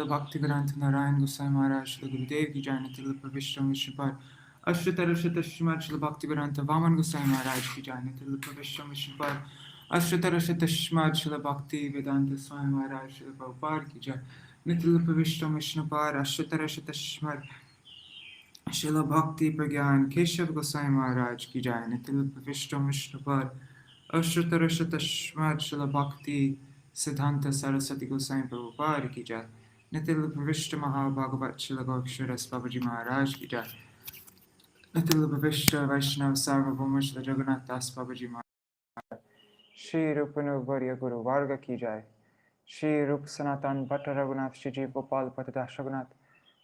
Bhakti Grantha Narayan Gosai Maharaj Shri Gurudev Ki Jai Nitil Pravishtam Vishnupad Ashratara Shatashmat Shri Bhakti Grantha Vaman Gosai Maharaj Ki Jai Nitil Pravishtam Vishnupad Ashratara Shatashmat Shri Bhakti Vedanta Swami Maharaj Shri Prabhupada Ki Jai Nitil Pravishtam Vishnupad Ashratara Shatashmat Shri Bhakti Pragyan Keshav Gosai Maharaj Ki Jai Nitil Pravishtam Vishnupad Ashratara Shatashmat Shri Bhakti Siddhanta Saraswati Gosai Prabhupada Ki Jai Nitil Pṛthu Mahārāja Shila Gokshara Babaji Maharaj Ki Jai Nitil Pṛthu Vaishnava Sarvabhauma Shila Jagannath Das Babaji Maharaj Shri Rupanu Varya Guru Varga Ki Jai Shri Rup Sanatan Bhatta Raghunath Shri Jeev Gopal Patadash Raghunath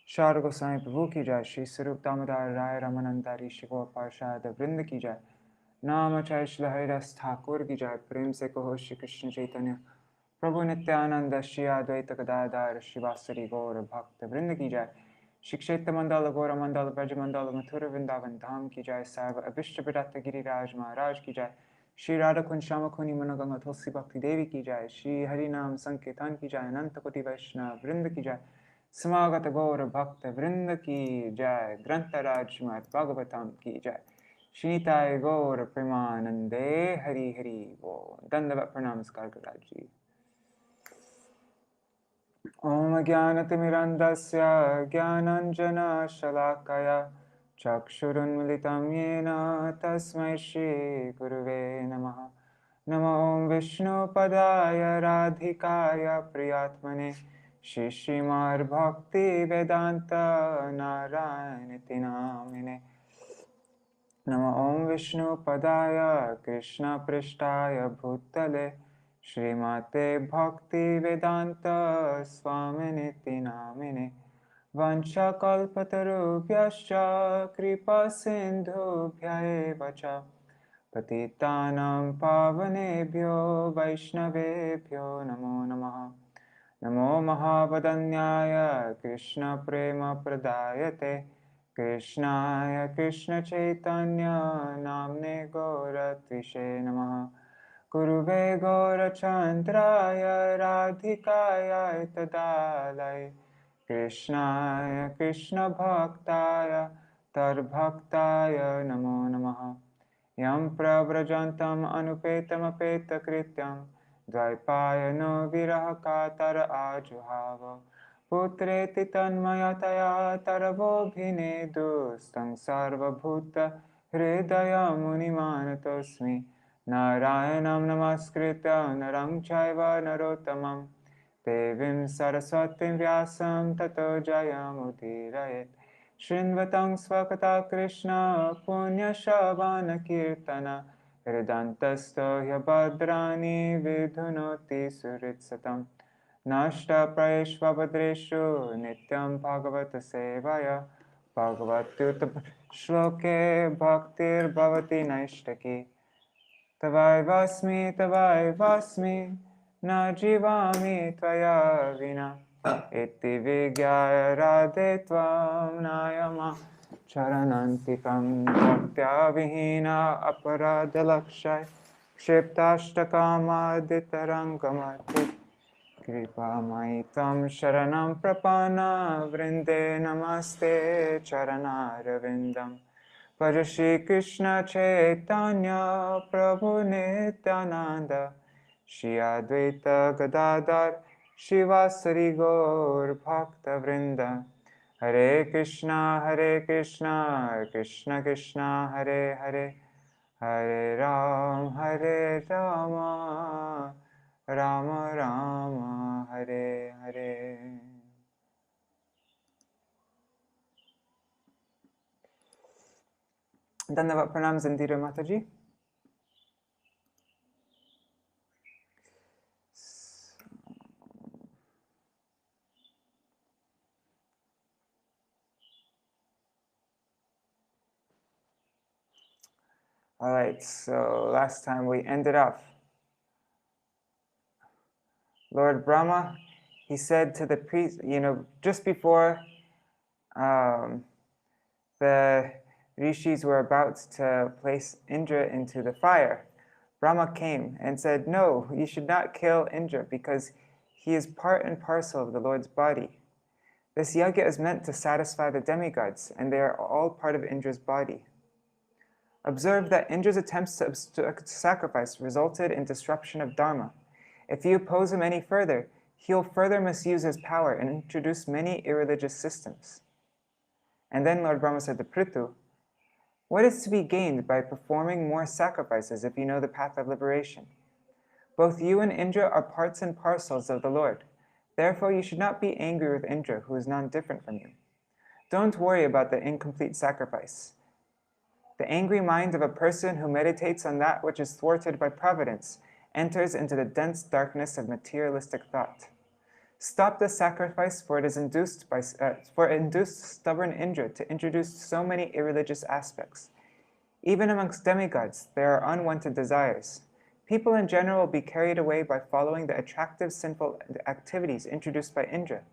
Shar Gosai Prabhu Ki Jai Shri Sarup Damodar Rai Ramanandari Shri Gaur Parshad Vrinda Ki Jai Namachay Shri Haridas Thakur Ki Jai Prem Se Kaho Shri Krishna Chaitanya Prabhu Nityananda Shri Advaita Gadadhar Shivasari Gaura Bhakta Vrinda Ki Jai Shiksheta Mandala Gaura Mandala Braja Mandala Mathura Vrindavan Dham Ki Jai Sarva Abhishta Bhadata Giriraj Maharaj Ki Jai Shri Radha Kun Shama Kuni Managanga Tulsi Bhakti Devi Ki Jai Shri Harinam Sankirtan Ki Jai Ananta Koti Vaishnava Vrinda Ki Jai Samagata Gaura Bhakta Vrinda Ki Jai Grantha Raj Śrīmad-Bhāgavatam Ki Jai Shnitai Gaura Premanande Hari Hari Bo Dandavat Pranamaskar Garaji Om Jnanatimirandasya Jnananjana Shalakaya Chakshurunmilitam Yena Tasmai Shri Guruve Namaha Namo Om Vishnu Padaya Radhikaya Priyatmane Shri Śrīmad-Bhakti Vedanta Narayaniti Namine Namo Om Vishnu Padaya Krishna Prishtaya Bhutale Śrīmate Bhakti Vedanta Swaminiti Namine Vancha Kalpatarubhyascha Kripa Sindhubhya Eva Cha Patitanam Pavanebhyo Vaishnavebhyo Namo Namaha Namo Mahavadanyaya Krishna Prema Pradayate Krishnaya Krishna Chaitanya Namne Gauratishe Namaha Guruve Gaurachandraya Radhikaya Tadalai Krishnaya Krishna Bhaktaya Tarbhaktaya Namo Namaha Yam Prabrajantam Anupetam Apeta Krityam Dvaipayano Virahakatara Ajuhava Putreti Tanmayataya Taravobhine Dustang Sarvabhuta Hridaya Munimanatosmi Narayanam Namaskritya Narang Chaiva Narottamam Devim Saraswatim Vyasam Tato Jayamudiraye Shrinvatang Svakata Krishna Punya Shavana Kirtana Hridantasto Hyabadrani Vidhunoti Suritsatam Nashta Praishvabhadreshu Nityam Bhagavata Sevaya Bhagavatyuta Shloke Bhaktir Bhavati Naishtaki Tavai Vasmi Na Jivami Tvaya Vina Iti Vigyaya Radhe Tvam Nayama Charanantikam Bhaktya Vihina Aparadalakshay Kshiptashtakama Ditarangamati Kripa Maitam Sharanam Prapana Vrinde Namaste Charanaravindam Bhaja Shri Krishna Chaitanya Prabhu Nityananda Shri Advaita Gadadhar Shivasari Gaur Bhakta Vrinda Hare Krishna Krishna Krishna Hare Hare Hare Rama Rama Rama Hare Hare. Dandavat pranams Indira Mataji. All right, so last time we ended up. Lord Brahma, he said to the priest, just before the rishis were about to place Indra into the fire, Brahma came and said, no, you should not kill Indra because he is part and parcel of the Lord's body. This yajna is meant to satisfy the demigods, and they are all part of Indra's body. Observe that Indra's attempts to sacrifice resulted in disruption of dharma. If you oppose him any further, he'll further misuse his power and introduce many irreligious systems. And then Lord Brahma said to Pṛthu, what is to be gained by performing more sacrifices if you know the path of liberation? Both you and Indra are parts and parcels of the Lord. Therefore, you should not be angry with Indra, who is non-different from you. Don't worry about the incomplete sacrifice. The angry mind of a person who meditates on that which is thwarted by providence enters into the dense darkness of materialistic thought. Stop the sacrifice, for it induced stubborn Indra to introduce so many irreligious aspects. Even amongst demigods, there are unwanted desires. People in general will be carried away by following the attractive sinful activities introduced by Indra.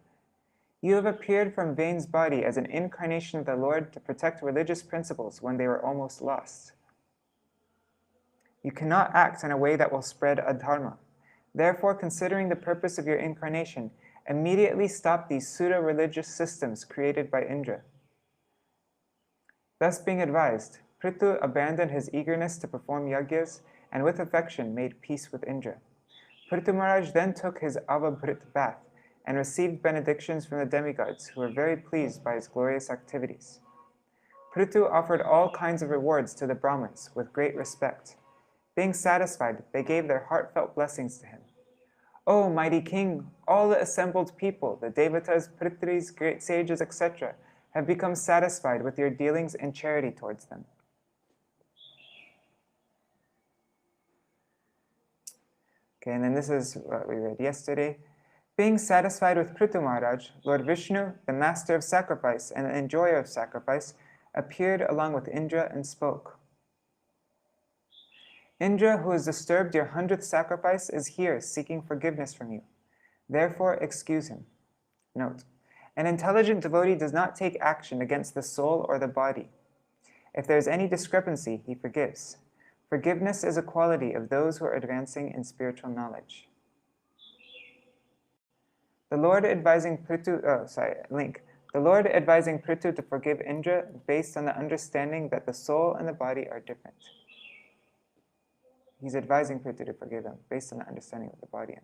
You have appeared from Vain's body as an incarnation of the Lord to protect religious principles when they were almost lost. You cannot act in a way that will spread adharma. Therefore, considering the purpose of your incarnation, immediately stop these pseudo-religious systems created by Indra. Thus being advised, Pṛthu abandoned his eagerness to perform yajnas and with affection made peace with Indra. Pṛthu Mahārāja then took his avabhrit bath and received benedictions from the demigods, who were very pleased by his glorious activities. Pṛthu offered all kinds of rewards to the Brahmins with great respect. Being satisfied, they gave their heartfelt blessings to him. O mighty king, all the assembled people, the devatas, pritris, great sages, etc., have become satisfied with your dealings and charity towards them. Okay, and then this is what we read yesterday. Being satisfied with Pṛthu Mahārāja, Lord Viṣṇu, the master of sacrifice and the enjoyer of sacrifice, appeared along with Indra and spoke. Indra, who has disturbed your 100th sacrifice, is here seeking forgiveness from you. Therefore, excuse him. Note, an intelligent devotee does not take action against the soul or the body. If there is any discrepancy, he forgives. Forgiveness is a quality of those who are advancing in spiritual knowledge. The Lord advising Pṛthu to forgive Indra based on the understanding that the soul and the body are different. He's advising Pṛthu to forgive him based on the understanding of the body.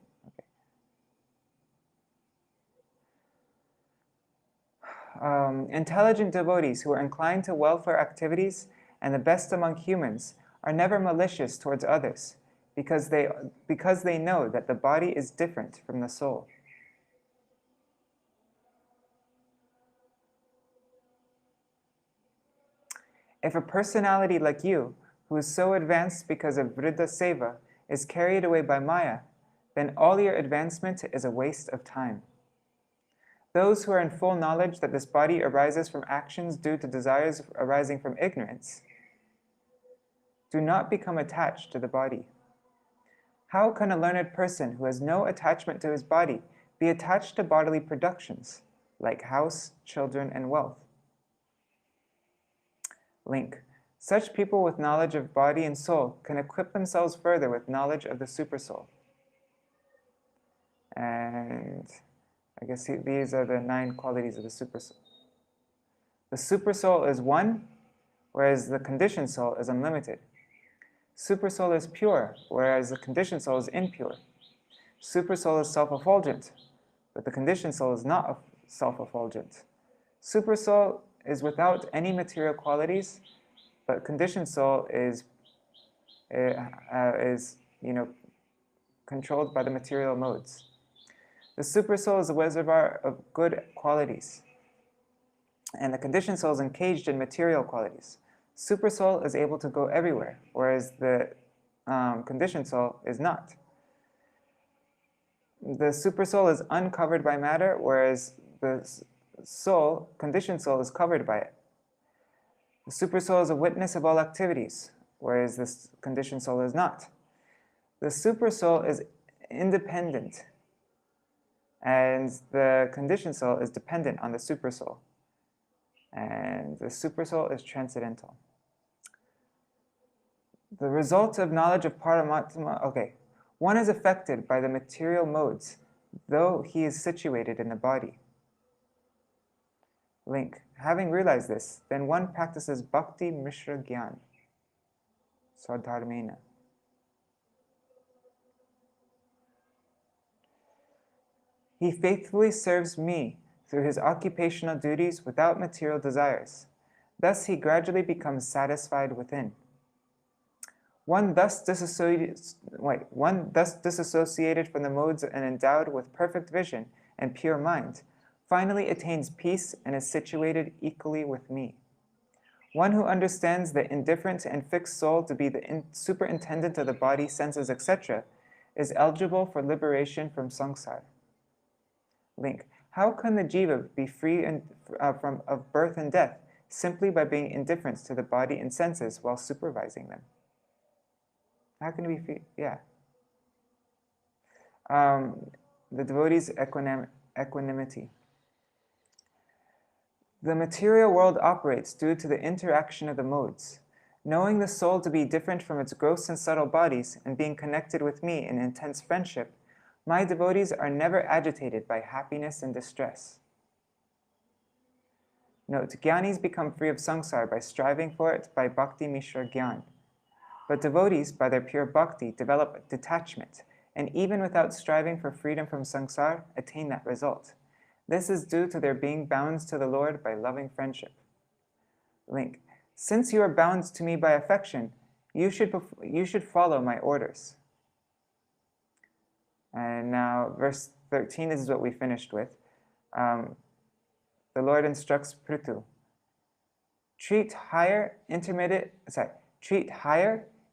Okay. Intelligent devotees who are inclined to welfare activities and the best among humans are never malicious towards others because they know that the body is different from the soul. If a personality like you, who is so advanced because of Vriddha Seva, is carried away by Maya, then all your advancement is a waste of time. Those who are in full knowledge that this body arises from actions due to desires arising from ignorance do not become attached to the body. How can a learned person who has no attachment to his body be attached to bodily productions, like house, children, and wealth? Link. Such people with knowledge of body and soul can equip themselves further with knowledge of the Supersoul. And I guess these are the 9 qualities of the Supersoul. The Supersoul is one, whereas the conditioned soul is unlimited. Supersoul is pure, whereas the conditioned soul is impure. Supersoul is self-effulgent, but the conditioned soul is not self-effulgent. Supersoul is without any material qualities, but conditioned soul is controlled by the material modes. The Supersoul is a reservoir of good qualities, and the conditioned soul is encaged in material qualities. Supersoul is able to go everywhere, whereas the conditioned soul is not. The Supersoul is uncovered by matter, whereas the conditioned soul, is covered by it. The Supersoul is a witness of all activities, whereas this conditioned soul is not. The Supersoul is independent, and the conditioned soul is dependent on the Supersoul. And the Supersoul is transcendental. The result of knowledge of Paramatma, one is affected by the material modes, though he is situated in the body. Link. Having realized this, then one practices Bhakti Mishra Gyan, Swadharmena. He faithfully serves me through his occupational duties without material desires. Thus he gradually becomes satisfied within. One thus disassociated from the modes and endowed with perfect vision and pure mind, finally attains peace and is situated equally with me. One who understands the indifferent and fixed soul to be the superintendent of the body, senses, etc., is eligible for liberation from samsara. Link. How can the jiva be free of birth and death simply by being indifferent to the body and senses while supervising them? How can we free? Yeah. The devotee's equanimity. The material world operates due to the interaction of the modes. Knowing the soul to be different from its gross and subtle bodies and being connected with me in intense friendship, my devotees are never agitated by happiness and distress. Note, Gyanis become free of samsara by striving for it by Bhakti Mishra Gyan. But devotees, by their pure bhakti, develop detachment, and even without striving for freedom from samsara, attain that result. This is due to their being bound to the Lord by loving friendship. Link. Since you are bound to me by affection, you should follow my orders. And now, verse 13, this is what we finished with. The Lord instructs Pṛthu. Treat higher,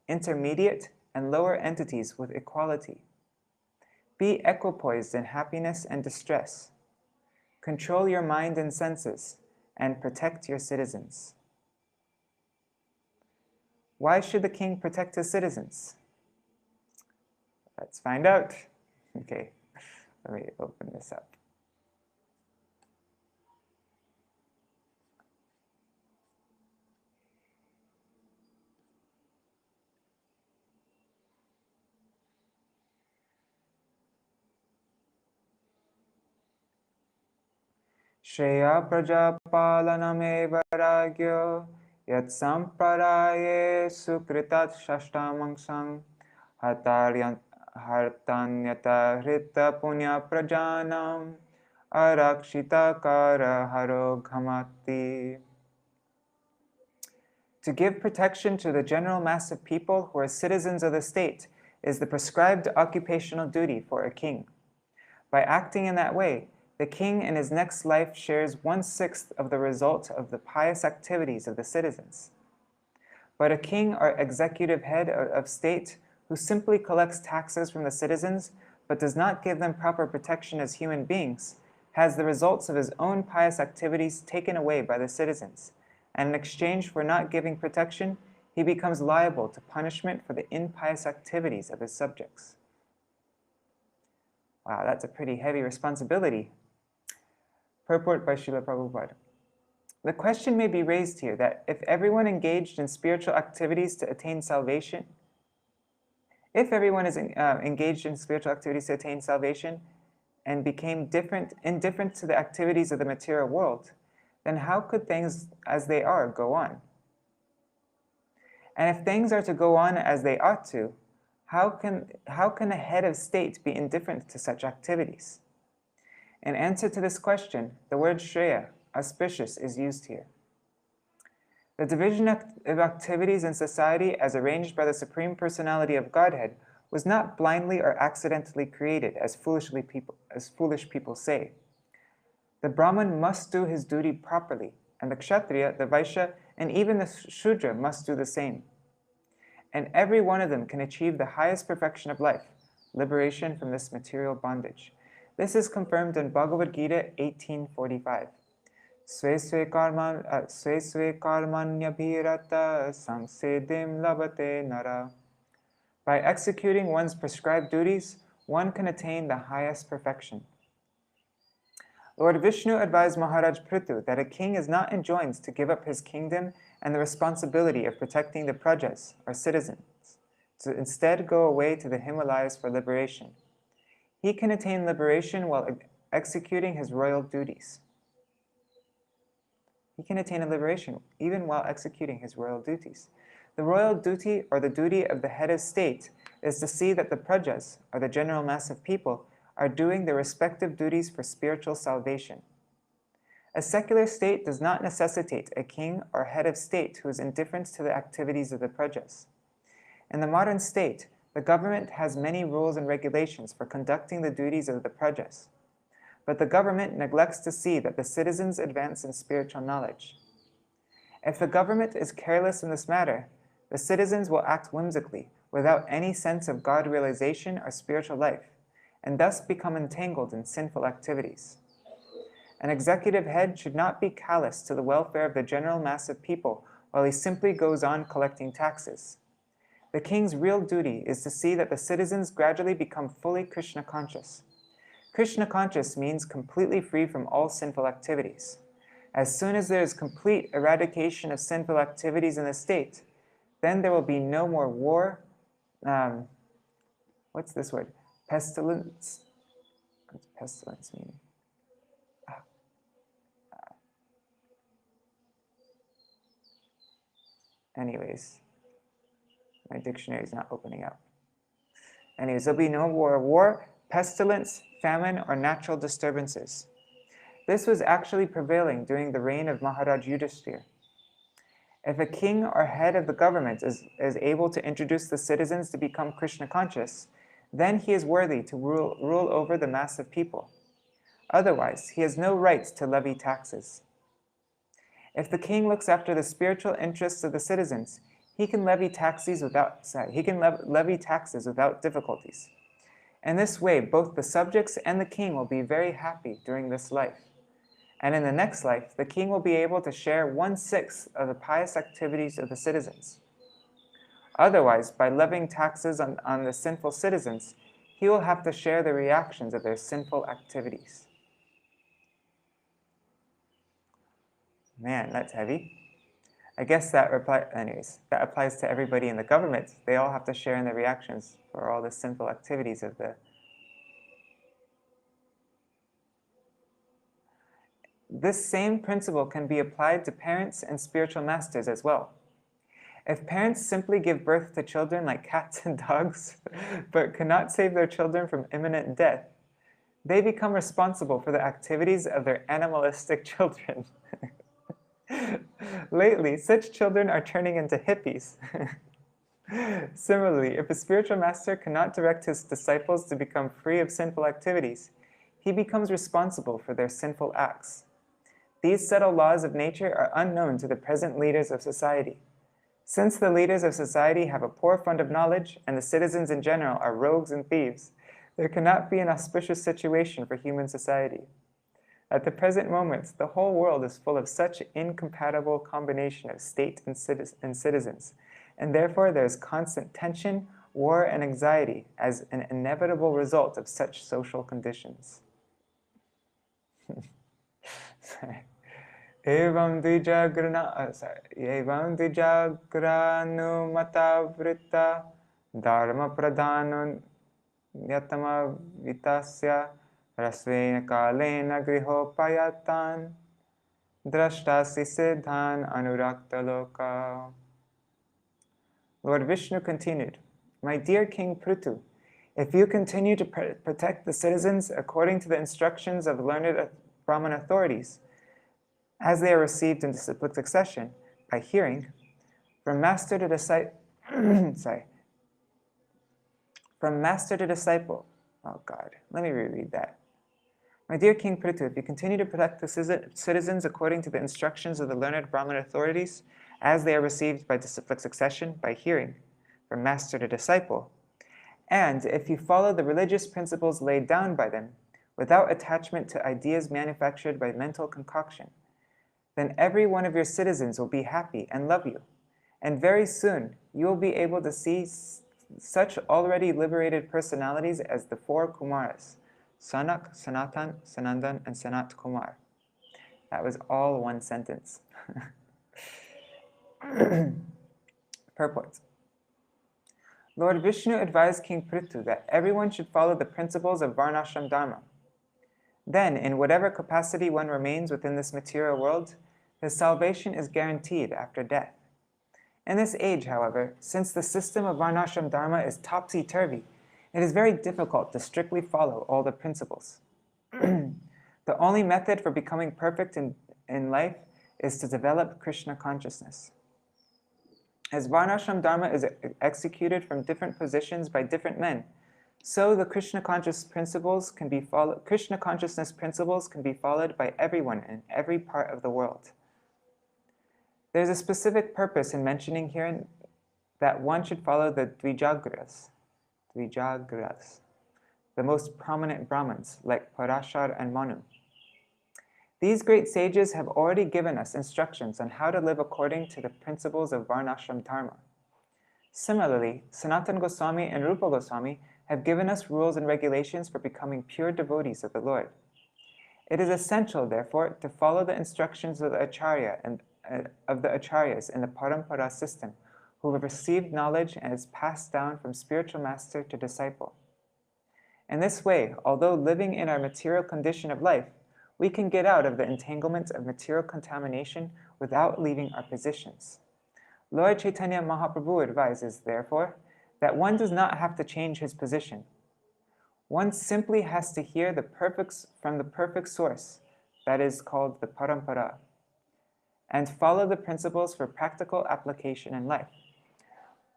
intermediate, and lower entities with equality. Be equipoised in happiness and distress. Control your mind and senses, and protect your citizens. Why should the king protect his citizens? Let's find out. Okay, let me open this up. Shreya prajapalaname varagyo yat samparaye sukritat shashtamangsang hartanyata hrita punya prajanam arakshita kara haro ghamati. To give protection to the general mass of people who are citizens of the state is the prescribed occupational duty for a king. By acting in that way, the king in his next life shares 1/6 of the result of the pious activities of the citizens. But a king or executive head of state who simply collects taxes from the citizens but does not give them proper protection as human beings has the results of his own pious activities taken away by the citizens, and in exchange for not giving protection, he becomes liable to punishment for the impious activities of his subjects. Wow, that's a pretty heavy responsibility. Purport by Srila Prabhupada. The question may be raised here that if everyone engaged in spiritual activities to attain salvation, and became indifferent to the activities of the material world, then how could things as they are go on? And if things are to go on as they ought to, how can a head of state be indifferent to such activities? In answer to this question, the word Shreya, auspicious, is used here. The division of activities in society as arranged by the Supreme Personality of Godhead was not blindly or accidentally created, as foolish people say. The Brahman must do his duty properly, and the Kshatriya, the Vaishya, and even the Shudra must do the same. And every one of them can achieve the highest perfection of life, liberation from this material bondage. This is confirmed in Bhagavad Gita 18:45. Sve sve karmanya bhirata samsiddhim labate nara. By executing one's prescribed duties, one can attain the highest perfection. Lord Viṣṇu advised Maharaj Pṛthu that a king is not enjoined to give up his kingdom and the responsibility of protecting the prajas, or citizens, to instead go away to the Himalayas for liberation. He can attain liberation while executing his royal duties. he can attain a liberation even while executing his royal duties. The royal duty, or the duty of the head of state, is to see that the prajas, or the general mass of people, are doing their respective duties for spiritual salvation. A secular state does not necessitate a king or head of state who is indifferent to the activities of the prajas. In the modern state, the government has many rules and regulations for conducting the duties of the prajas, but the government neglects to see that the citizens advance in spiritual knowledge. If the government is careless in this matter, the citizens will act whimsically, without any sense of God realization or spiritual life, and thus become entangled in sinful activities. An executive head should not be callous to the welfare of the general mass of people while he simply goes on collecting taxes. The king's real duty is to see that the citizens gradually become fully Krishna conscious. Krishna conscious means completely free from all sinful activities. As soon as there is complete eradication of sinful activities in the state, then there will be no more war. What's this word? Pestilence. What's pestilence mean? Anyways, my dictionary is not opening up. Anyways, there'll be no more war, pestilence, famine, or natural disturbances. This was actually prevailing during the reign of Maharaj Yudhishthira. If a king or head of the government is able to introduce the citizens to become Krishna conscious, then he is worthy to rule over the mass of people. Otherwise, he has no right to levy taxes. If the king looks after the spiritual interests of the citizens, he can levy taxes without difficulties. In this way, both the subjects and the king will be very happy during this life. And in the next life, the king will be able to share 1/6 of the pious activities of the citizens. Otherwise, by levying taxes on the sinful citizens, he will have to share the reactions of their sinful activities. Man, that's heavy. I guess that applies to everybody in the government. They all have to share in the reactions for all the sinful activities of the... This same principle can be applied to parents and spiritual masters as well. If parents simply give birth to children like cats and dogs, but cannot save their children from imminent death, they become responsible for the activities of their animalistic children. Lately, such children are turning into hippies. Similarly, if a spiritual master cannot direct his disciples to become free of sinful activities, he becomes responsible for their sinful acts. These subtle laws of nature are unknown to the present leaders of society. Since the leaders of society have a poor fund of knowledge and the citizens in general are rogues and thieves, there cannot be an auspicious situation for human society. At the present moment, the whole world is full of such incompatible combination of state and citizens, and therefore there is constant tension, war, and anxiety as an inevitable result of such social conditions. Evam dvijagranu vritta dharma pradhanun yatama vitasya rasvena kalena grihopayatan drashtasi siddhan anurakta loka. Lord Viṣṇu continued, "My dear King Pṛthu, if you continue to protect the citizens according to the instructions of learned Brahman authorities, as they are received in disciplic succession, by hearing, from master to disciple, oh God, let me reread that. My dear King Pṛthu, if you continue to protect the citizens according to the instructions of the learned Brahman authorities, as they are received by disciplic succession, by hearing, from master to disciple, and if you follow the religious principles laid down by them, without attachment to ideas manufactured by mental concoction, then every one of your citizens will be happy and love you, and very soon you will be able to see such already liberated personalities as the 4 Kumaras, Sanak, Sanatan, Sanandan, and Sanat Kumar. That was all one sentence. Purport. Lord Viṣṇu advised King Pṛthu that everyone should follow the principles of Varnashram Dharma. Then, in whatever capacity one remains within this material world, his salvation is guaranteed after death. In this age, however, since the system of Varnashram Dharma is topsy-turvy, it is very difficult to strictly follow all the principles. The only method for becoming perfect in life is to develop Krishna consciousness. As Varnashram Dharma is executed from different positions by different men, so the Krishna consciousness principles can be followed by everyone in every part of the world. There is a specific purpose in mentioning here that one should follow the Dvijagras, the most prominent Brahmins like Parashar and Manu. These great sages have already given us instructions on how to live according to the principles of Varnashram Dharma. Similarly, Sanatana Goswami and Rupa Goswami have given us rules and regulations for becoming pure devotees of the Lord. It is essential, therefore, to follow the instructions of the Acharyas in the Parampara system, who have received knowledge and is passed down from spiritual master to disciple. In this way, although living in our material condition of life, we can get out of the entanglements of material contamination without leaving our positions. Lord Chaitanya Mahaprabhu advises, therefore, that one does not have to change his position. One simply has to hear from the perfect source, that is called the Parampara, and follow the principles for practical application in life.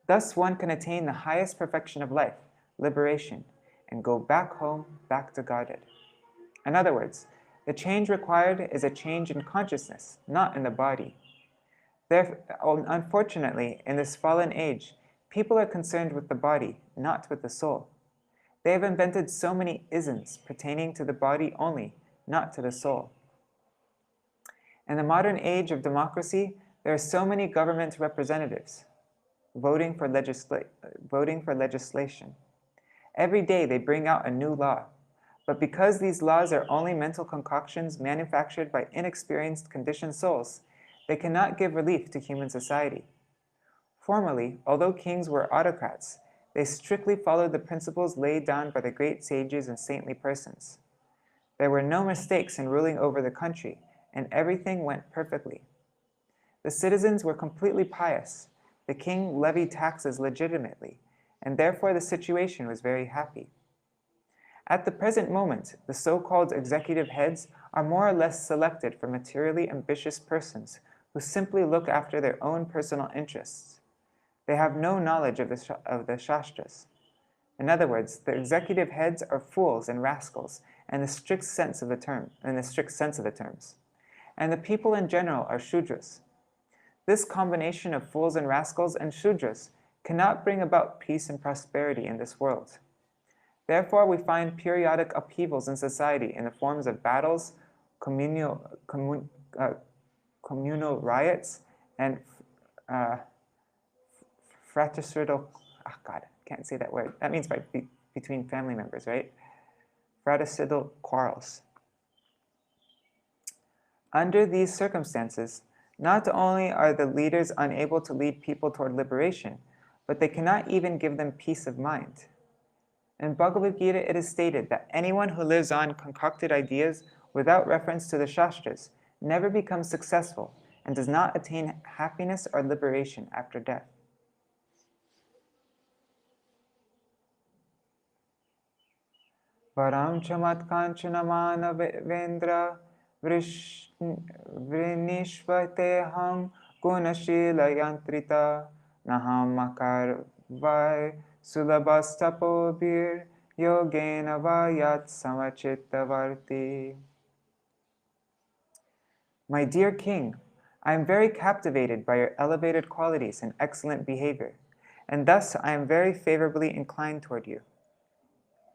Thus one can attain the highest perfection of life, liberation, and go back home, back to Godhead. In other words, the change required is a change in consciousness, not in the body. Therefore, unfortunately, in this fallen age, people are concerned with the body, not with the soul. They have invented so many isms pertaining to the body only, not to the soul. In the modern age of democracy, there are so many government representatives voting for legislation. Every day they bring out a new law. But because these laws are only mental concoctions manufactured by inexperienced conditioned souls, they cannot give relief to human society. Formerly, although kings were autocrats, they strictly followed the principles laid down by the great sages and saintly persons. There were no mistakes in ruling over the country, and everything went perfectly. The citizens were completely pious. The king levied taxes legitimately, and therefore the situation was very happy. At the present moment, the so-called executive heads are more or less selected from materially ambitious persons who simply look after their own personal interests. They have no knowledge of the Shastras. In other words, the executive heads are fools and rascals in the strict sense of the terms. And the people in general are Shudras. This combination of fools and rascals and Shudras cannot bring about peace and prosperity in this world. Therefore, we find periodic upheavals in society in the forms of battles, communal riots, and fratricidal, can't say that word. That means between family members, right? Fratricidal quarrels. Under these circumstances, not only are the leaders unable to lead people toward liberation, but they cannot even give them peace of mind. In Bhagavad Gita, it is stated that anyone who lives on concocted ideas without reference to the Shastras never becomes successful and does not attain happiness or liberation after death. Varam chamat kanchanamana vendra vrinishvateham gunashila yantrita naham makar vai Sulabhastapobir yogena vayat samachittavarti. My dear king, I am very captivated by your elevated qualities and excellent behavior, and thus I am very favorably inclined toward you.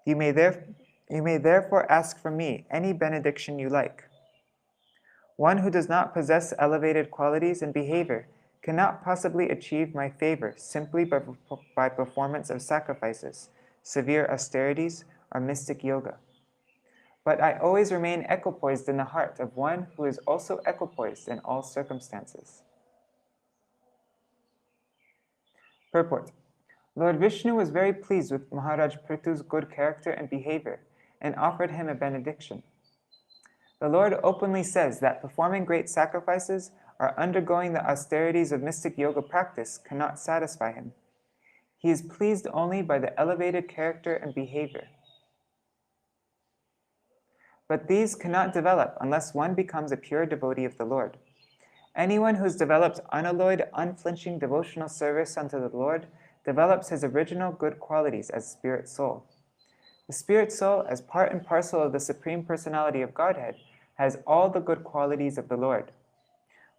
You may therefore ask from me any benediction you like. One who does not possess elevated qualities and behavior cannot possibly achieve my favor simply by performance of sacrifices, severe austerities, or mystic yoga. But I always remain equipoised in the heart of one who is also equipoised in all circumstances. Purport. Lord Viṣṇu was very pleased with Maharaj Pṛthu's good character and behavior and offered him a benediction. The Lord openly says that performing great sacrifices or undergoing the austerities of mystic yoga practice cannot satisfy him. He is pleased only by the elevated character and behavior. But these cannot develop unless one becomes a pure devotee of the Lord. Anyone who has developed unalloyed, unflinching devotional service unto the Lord develops his original good qualities as spirit soul. The spirit soul, as part and parcel of the Supreme Personality of Godhead, has all the good qualities of the Lord.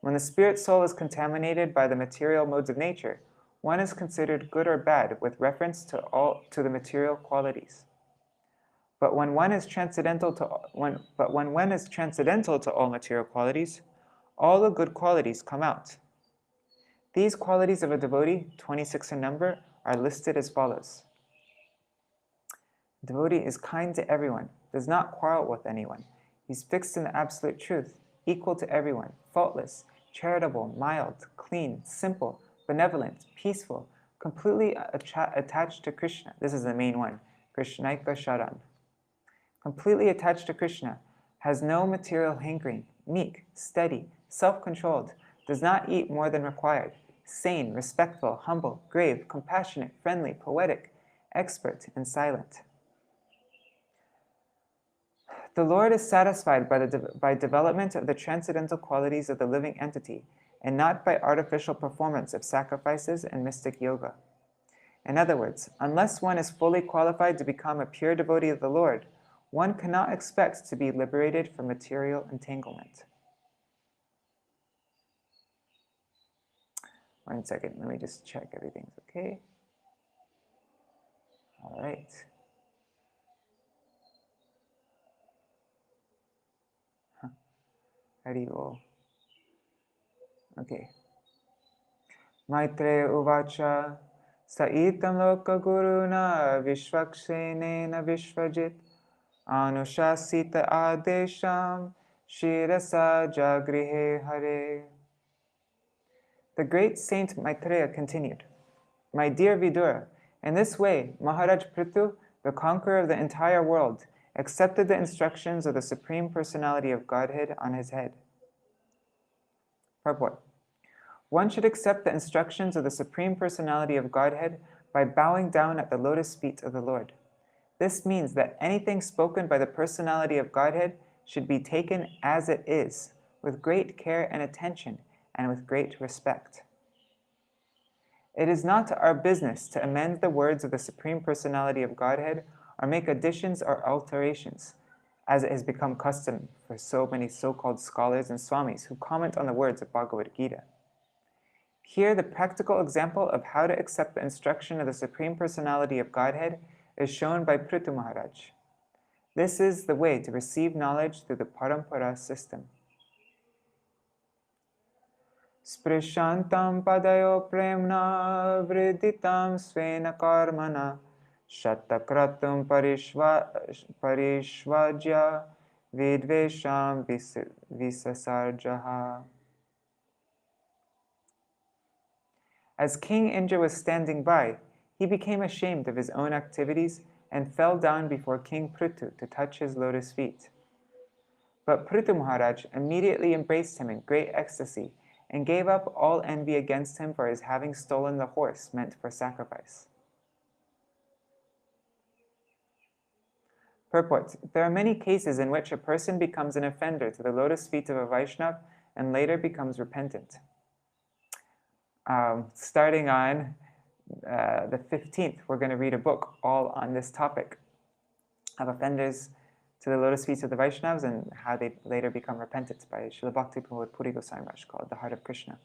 When the spirit soul is contaminated by the material modes of nature, one is considered good or bad with reference to the material qualities. But when one is transcendental to all material qualities, all the good qualities come out. These qualities of a devotee, 26 in number, are listed as follows. A devotee is kind to everyone, does not quarrel with anyone. He's fixed in the absolute truth, equal to everyone, faultless, charitable, mild, clean, simple, benevolent, peaceful, completely attached to Krishna. This is the main one, Krishnaika Sharan. Completely attached to Krishna, has no material hankering, meek, steady, self-controlled, does not eat more than required, sane, respectful, humble, grave, compassionate, friendly, poetic, expert, and silent. The Lord is satisfied by development of the transcendental qualities of the living entity, and not by artificial performance of sacrifices and mystic yoga. In other words, unless one is fully qualified to become a pure devotee of the Lord, one cannot expect to be liberated from material entanglement. One second, let me just check everything's okay. All right. Hari Om. Okay. Maitre uvacha saitam loka guruna vishvakshenena vishvajit anushasita adesham shirasa jagrihe hare. The great saint Maitreya continued, "My dear Vidura, in this way, Maharaj Pṛthu, the conqueror of the entire world, accepted the instructions of the Supreme Personality of Godhead on his head." Purport. One should accept the instructions of the Supreme Personality of Godhead by bowing down at the lotus feet of the Lord. This means that anything spoken by the Personality of Godhead should be taken as it is, with great care and attention, and with great respect. It is not our business to amend the words of the Supreme Personality of Godhead or make additions or alterations, as it has become custom for so many so-called scholars and swamis who comment on the words of Bhagavad Gita. Here, the practical example of how to accept the instruction of the Supreme Personality of Godhead is shown by Pṛthu Mahārāja. This is the way to receive knowledge through the parampara system. Sprishantam padayo premna vriditam svena karmana shatakratum parishvajya vidvesham visasarjaha. As King Indra was standing by, he became ashamed of his own activities and fell down before King Pṛthu to touch his lotus feet. But Pṛthu Mahārāja immediately embraced him in great ecstasy and gave up all envy against him for his having stolen the horse meant for sacrifice. Purport. There are many cases in which a person becomes an offender to the lotus feet of a Vaishnava and later becomes repentant. Starting on the 15th, we're going to read a book all on this topic of offenders to the lotus feet of the Vaishnavas and how they later become repentant by Srila Bhakti-Pramod Puri Goswami Maharaj, called The Heart of Krishna.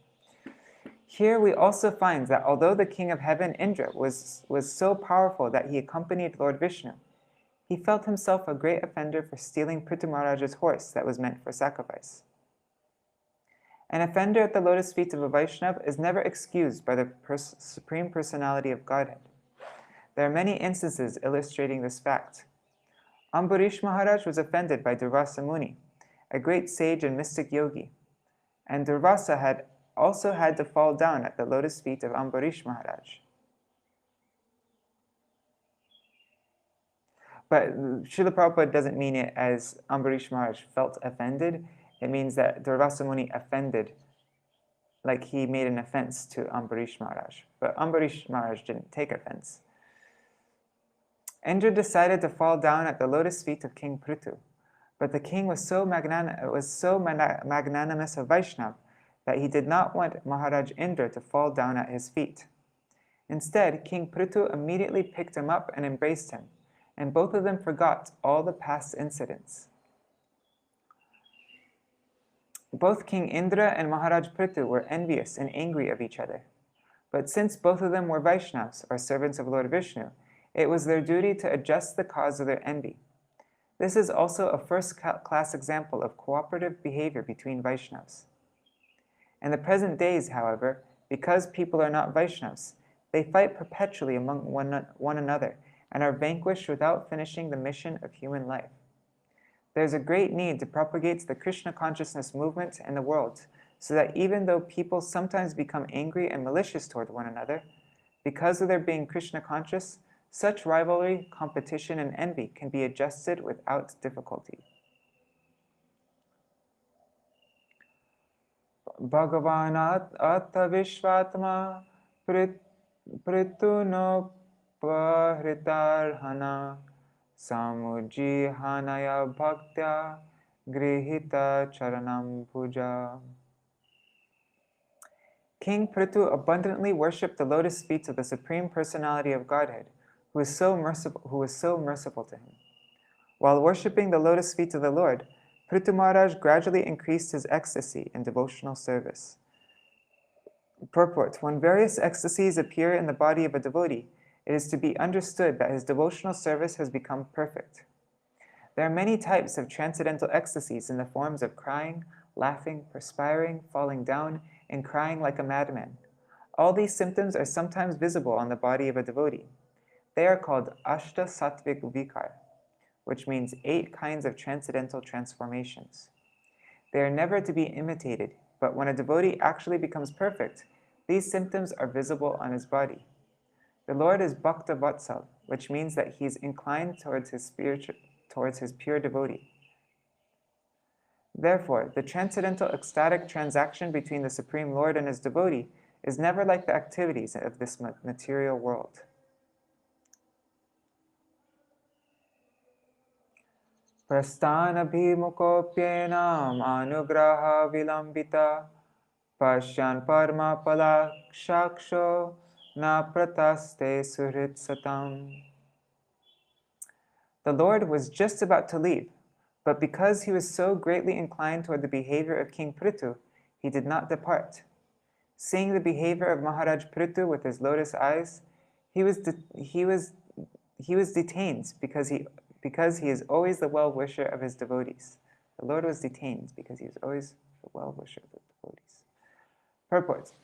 Here we also find that although the king of heaven, Indra, was so powerful that he accompanied Lord Viṣṇu, he felt himself a great offender for stealing Pṛthu Mahārāja's horse that was meant for sacrifice. An offender at the lotus feet of a Vaishnava is never excused by the Supreme Personality of Godhead. There are many instances illustrating this fact. Ambarish Maharaj was offended by Durvasa Muni, a great sage and mystic yogi, and Durvasa had also had to fall down at the lotus feet of Ambarish Maharaj. But Srila Prabhupada doesn't mean it as Ambarish Maharaj felt offended. It means that Durvasa Muni offended like he made an offense to Ambarish Maharaj. But Ambarish Maharaj didn't take offense. Indra decided to fall down at the lotus feet of King Pṛthu, but the king was so magnanimous of Vaishnav that he did not want Maharaj Indra to fall down at his feet. Instead, King Pṛthu immediately picked him up and embraced him, and both of them forgot all the past incidents. Both King Indra and Maharaj Pṛthu were envious and angry of each other. But since both of them were Vaishnavas, or servants of Lord Viṣṇu, it was their duty to adjust the cause of their envy. This is also a first-class example of cooperative behavior between Vaishnavas. In the present days, however, because people are not Vaishnavas, they fight perpetually among one another and are vanquished without finishing the mission of human life. There is a great need to propagate the Krishna consciousness movement in the world, so that even though people sometimes become angry and malicious toward one another, because of their being Krishna conscious, such rivalry, competition, and envy can be adjusted without difficulty. Bhagavan Atta Vishvatma Pṛthu no Pahritarhana Samujihanaya Bhaktya Grihita Charanam Puja. King Pṛthu abundantly worshipped the lotus feet of the Supreme Personality of Godhead, who was so merciful to him. While worshipping the lotus feet of the Lord, Pṛthu Mahārāja gradually increased his ecstasy in devotional service. Purport: when various ecstasies appear in the body of a devotee, it is to be understood that his devotional service has become perfect. There are many types of transcendental ecstasies in the forms of crying, laughing, perspiring, falling down, and crying like a madman. All these symptoms are sometimes visible on the body of a devotee. They are called Ashta Sattvik Vikar, which means 8 kinds of transcendental transformations. They are never to be imitated, but when a devotee actually becomes perfect, these symptoms are visible on his body. The Lord is Bhakta Vatsal, which means that he is inclined towards his pure devotee. Therefore, the transcendental ecstatic transaction between the Supreme Lord and his devotee is never like the activities of this material world. Prasthana bhimukopyenam anugraha vilambita Pashyan parma palakshaksho na prataste suhrit satam. The Lord was just about to leave, but because he was so greatly inclined toward the behavior of King Pṛthu, he did not depart. Seeing the behavior of Maharaj Pṛthu with his lotus eyes, he was detained because he is always the well-wisher of his devotees. The Lord was detained because he is always the well-wisher of the devotees. Purport: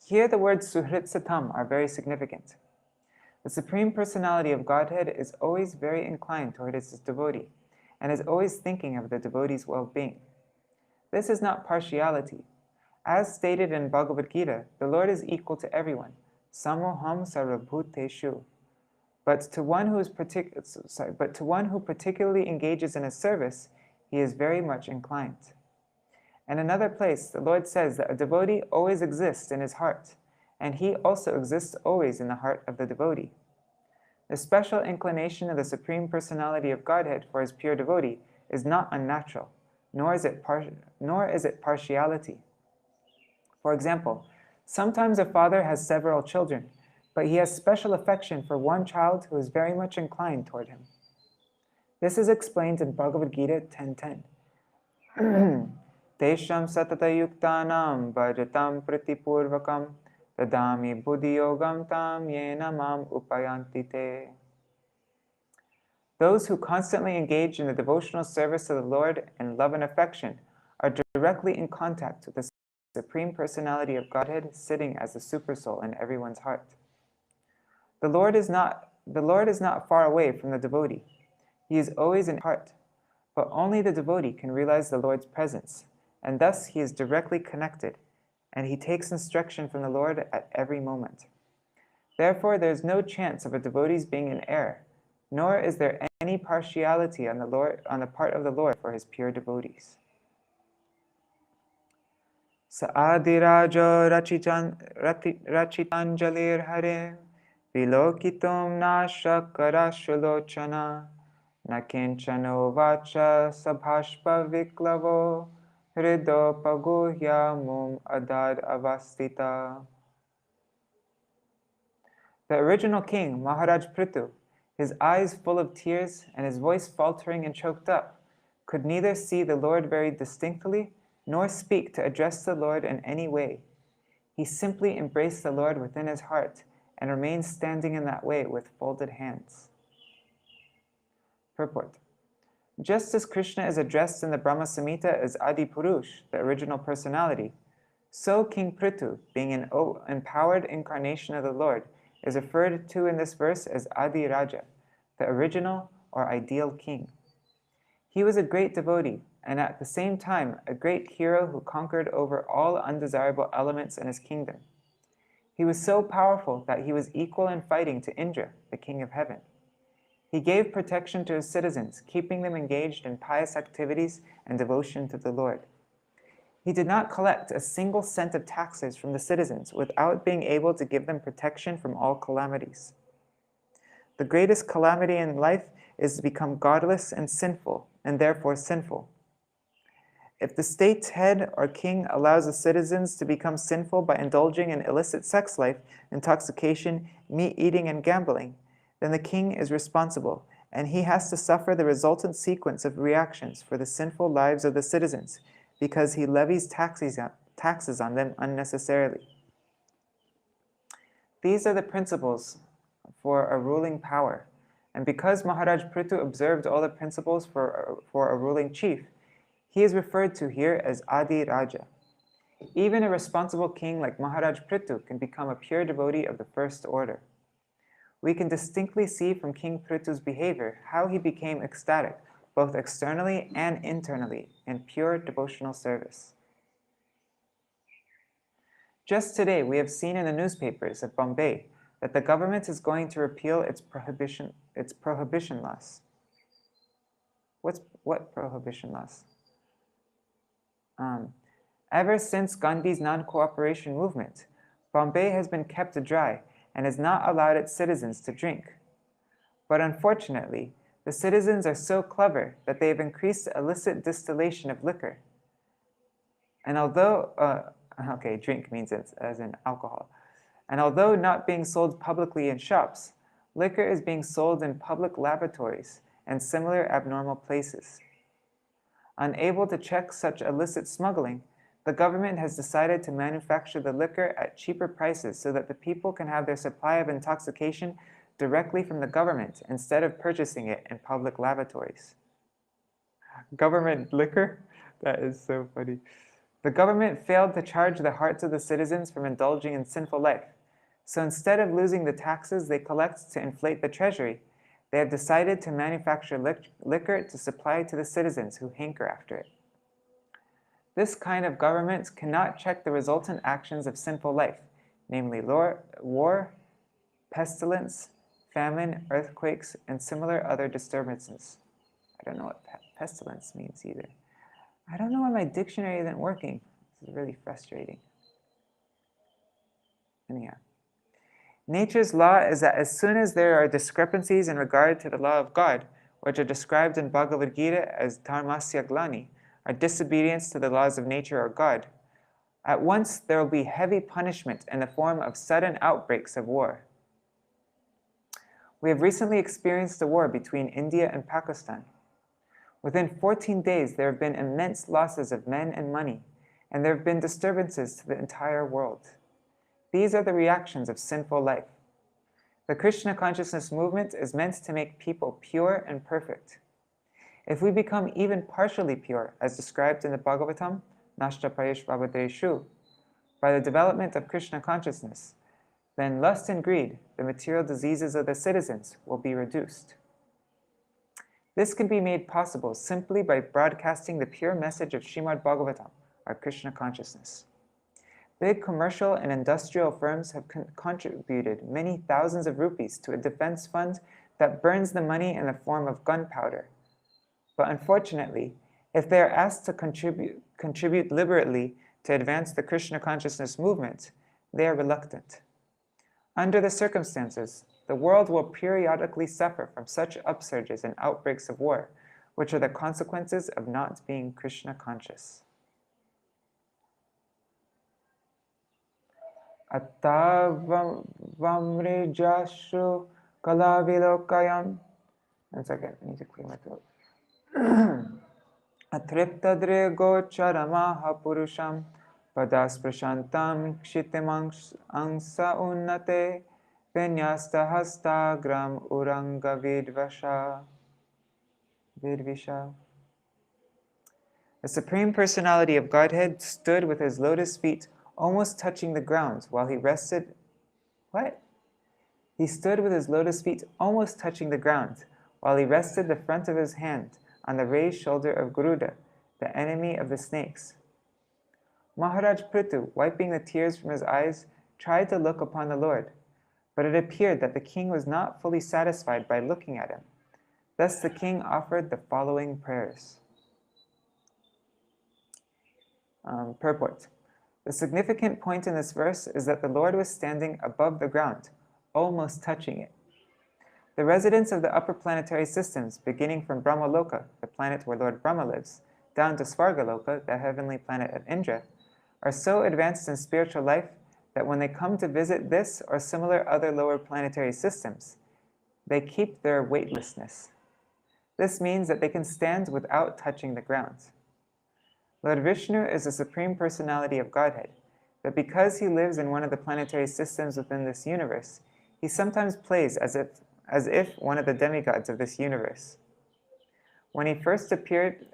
here the words Suhrit Satam are very significant. The Supreme Personality of Godhead is always very inclined toward his devotee, and is always thinking of the devotee's well-being. This is not partiality. As stated in Bhagavad Gita, the Lord is equal to everyone, samoham sarvabhuteshu. But to one who particularly engages in his service, he is very much inclined. In another place, the Lord says that a devotee always exists in his heart, and he also exists always in the heart of the devotee. The special inclination of the Supreme Personality of Godhead for his pure devotee is not unnatural, nor is it partiality. For example, sometimes a father has several children, but he has special affection for one child who is very much inclined toward him. This is explained in Bhagavad Gita 10:10. Tesham satata yuktanam bhajatam pratipurvakam tadami buddhiyogam tam yena mam upayanti te. Those who constantly engage in the devotional service of the Lord in love and affection are directly in contact with the Supreme Personality of Godhead sitting as the Supersoul in everyone's heart. The Lord is not far away from the devotee. He is always in heart, but only the devotee can realize the Lord's presence, and thus he is directly connected, and he takes instruction from the Lord at every moment. Therefore, there is no chance of a devotee's being in error, nor is there any partiality on the part of the Lord for his pure devotees. Sa'adirajo rachitanjalir harim vilokitum nashakarashulochana nakinchano vacha sabhashpa viklavo hridopaguhya mum adad avastita. The original king, Maharaj Pṛthu, his eyes full of tears and his voice faltering and choked up, could neither see the Lord very distinctly nor speak to address the Lord in any way. He simply embraced the Lord within his heart and remained standing in that way with folded hands. Purport. Just as Krishna is addressed in the Brahma Samhita as Adi Purush, the original personality, so King Pṛthu, being an empowered incarnation of the Lord, is referred to in this verse as Adi Raja, the original or ideal king. He was a great devotee, and at the same time a great hero who conquered over all undesirable elements in his kingdom. He was so powerful that he was equal in fighting to Indra, the king of heaven. He gave protection to his citizens, keeping them engaged in pious activities and devotion to the Lord. He did not collect a single cent of taxes from the citizens without being able to give them protection from all calamities. The greatest calamity in life is to become godless and sinful, and therefore sinful. If the state's head or king allows the citizens to become sinful by indulging in illicit sex life, intoxication, meat eating, and gambling, then the king is responsible, and he has to suffer the resultant sequence of reactions for the sinful lives of the citizens, because he levies taxes on them unnecessarily. These are the principles for a ruling power, and because Maharaj Pṛthu observed all the principles for a ruling chief, he is referred to here as Adi Raja. Even a responsible king like Maharaj Pṛthu can become a pure devotee of the first order. We can distinctly see from King Pṛthu's behavior how he became ecstatic, both externally and internally, in pure devotional service. Just today, we have seen in the newspapers of Bombay that the government is going to repeal its prohibition laws. What prohibition laws? Ever since Gandhi's non-cooperation movement, Bombay has been kept dry and has not allowed its citizens to drink. But unfortunately, the citizens are so clever that they have increased illicit distillation of liquor. And although, drink means as in alcohol. And although not being sold publicly in shops, liquor is being sold in public laboratories and similar abnormal places. Unable to check such illicit smuggling, the government has decided to manufacture the liquor at cheaper prices so that the people can have their supply of intoxication directly from the government instead of purchasing it in public lavatories. Government liquor? That is so funny. The government failed to charge the hearts of the citizens from indulging in sinful life. So instead of losing the taxes they collect to inflate the treasury, they have decided to manufacture liquor to supply to the citizens who hanker after it. This kind of government cannot check the resultant actions of sinful life, namely war, pestilence, famine, earthquakes, and similar other disturbances. I don't know what pestilence means either. I don't know why my dictionary isn't working. This is really frustrating. Anyhow. Nature's law is that as soon as there are discrepancies in regard to the law of God, which are described in Bhagavad Gita as dharmasya glani, or disobedience to the laws of nature or God, at once there will be heavy punishment in the form of sudden outbreaks of war. We have recently experienced a war between India and Pakistan. Within 14 days, there have been immense losses of men and money, and there have been disturbances to the entire world. These are the reactions of sinful life. The Krishna consciousness movement is meant to make people pure and perfect. If we become even partially pure, as described in the Bhāgavatam, Nashta Prayesh Vabhadreshu, by the development of Krishna consciousness, then lust and greed, the material diseases of the citizens, will be reduced. This can be made possible simply by broadcasting the pure message of Śrīmad-Bhāgavatam, our Krishna consciousness. Big commercial and industrial firms have contributed many thousands of rupees to a defense fund that burns the money in the form of gunpowder. But unfortunately, if they are asked to contribute liberally, to advance the Krishna consciousness movement, they are reluctant. Under the circumstances, the world will periodically suffer from such upsurges and outbreaks of war, which are the consequences of not being Krishna conscious. Attavamrijashu kalavilokayam. 1 second, I need to clear my throat. Atriptadrigo charamaha purusham padasprishantam kshitimang angsa unnate vinyasta hastagram uranga vidvisha. The Supreme Personality of Godhead stood with his lotus feet almost touching the ground while he rested. What? He stood with his lotus feet almost touching the ground while he rested the front of his hand on the raised shoulder of Garuda, the enemy of the snakes. Maharaj Pṛthu, wiping the tears from his eyes, tried to look upon the Lord, but it appeared that the king was not fully satisfied by looking at him. Thus the king offered the following prayers. Purport. The significant point in this verse is that the Lord was standing above the ground, almost touching it. The residents of the upper planetary systems, beginning from Brahmaloka, the planet where Lord Brahma lives, down to Svargaloka, the heavenly planet of Indra, are so advanced in spiritual life that when they come to visit this or similar other lower planetary systems, they keep their weightlessness. This means that they can stand without touching the ground. Lord Viṣṇu is the Supreme Personality of Godhead, but because he lives in one of the planetary systems within this universe, he sometimes plays as if one of the demigods of this universe. When he first appeared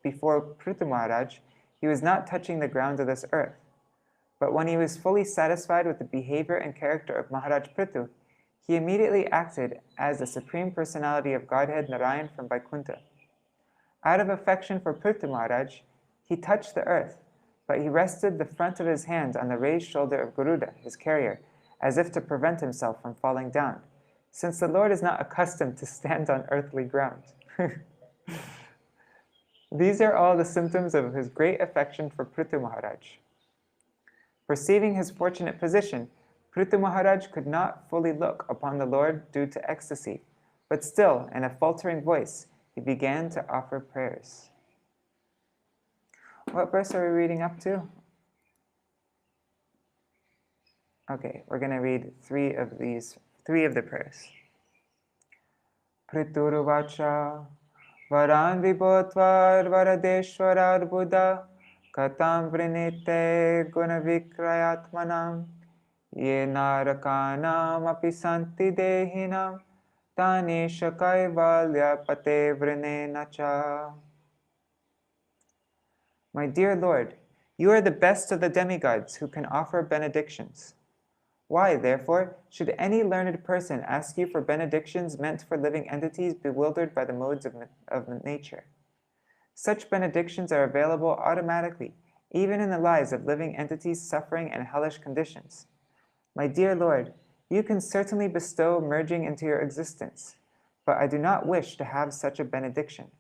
before Pṛthu Mahārāja, he was not touching the ground of this earth. But when he was fully satisfied with the behavior and character of Maharaj Pṛthu, he immediately acted as the Supreme Personality of Godhead Narayan from Vaikuntha. Out of affection for Pṛthu Mahārāja, he touched the earth, but he rested the front of his hand on the raised shoulder of Garuda, his carrier, as if to prevent himself from falling down, since the Lord is not accustomed to stand on earthly ground. These are all the symptoms of his great affection for Pṛthu Mahārāja. Perceiving his fortunate position, Pṛthu Mahārāja could not fully look upon the Lord due to ecstasy, but still, in a faltering voice, he began to offer prayers. What verse are we reading up to? Okay, we're going to read three of the prayers. Pṛthuruvacha varan vibhotvar varadeshwarar buddha katam vrinite gunavikrayatmanam ye narakanam api santi dehinam tanisha kaivalya pate vrine nacha. My dear Lord, you are the best of the demigods who can offer benedictions. Why, therefore, should any learned person ask you for benedictions meant for living entities bewildered by the modes of nature? Such benedictions are available automatically, even in the lives of living entities suffering in hellish conditions. My dear Lord, you can certainly bestow merging into your existence, but I do not wish to have such a benediction.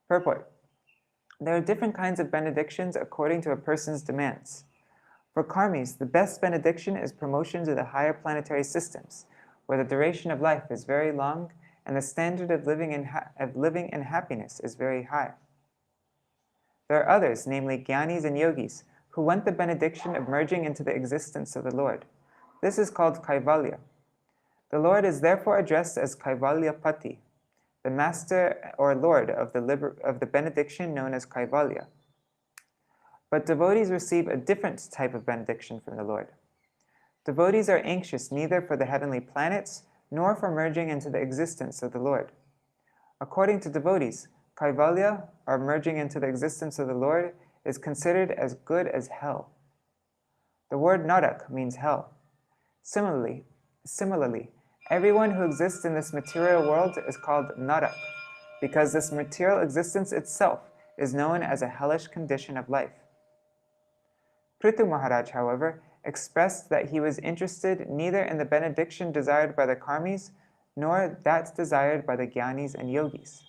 Purport. There are different kinds of benedictions according to a person's demands. For karmis, the best benediction is promotion to the higher planetary systems, where the duration of life is very long and the standard of living in happiness is very high. There are others, namely jnanis and yogis, who want the benediction of merging into the existence of the Lord. This is called kaivalya. The Lord is therefore addressed as Kaivalyapati, the master or lord of the benediction known as kaivalya. But devotees receive a different type of benediction from the Lord. Devotees are anxious neither for the heavenly planets nor for merging into the existence of the Lord. According to devotees, kaivalya, or merging into the existence of the Lord, is considered as good as hell. The word narak means hell. Similarly, everyone who exists in this material world is called narak, because this material existence itself is known as a hellish condition of life. Pṛthu Mahārāja, however, expressed that he was interested neither in the benediction desired by the karmis nor that desired by the jnanis and yogis.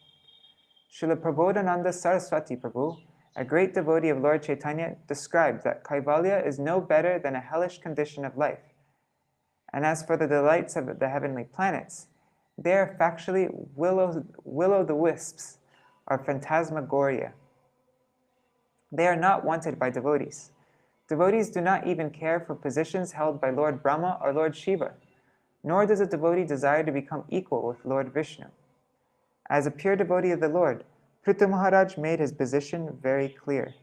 Srila Prabodhananda Saraswati Prabhu, a great devotee of Lord Chaitanya, described that Kaivalya is no better than a hellish condition of life. And as for the delights of the heavenly planets, they are factually will-o'-the-wisps or phantasmagoria. They are not wanted by devotees. Devotees do not even care for positions held by Lord Brahma or Lord Shiva, nor does a devotee desire to become equal with Lord Viṣṇu. As a pure devotee of the Lord, Pṛthu Mahārāja made his position very clear.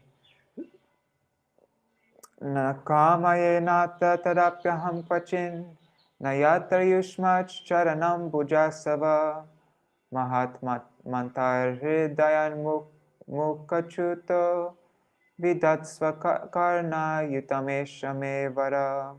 Na kamaye nata tadapyaham kvachin, na yatrayushmach charanam bhujasava, mahatma mantar hridayan mukhachuto, vidatsva karna yutameshame vara.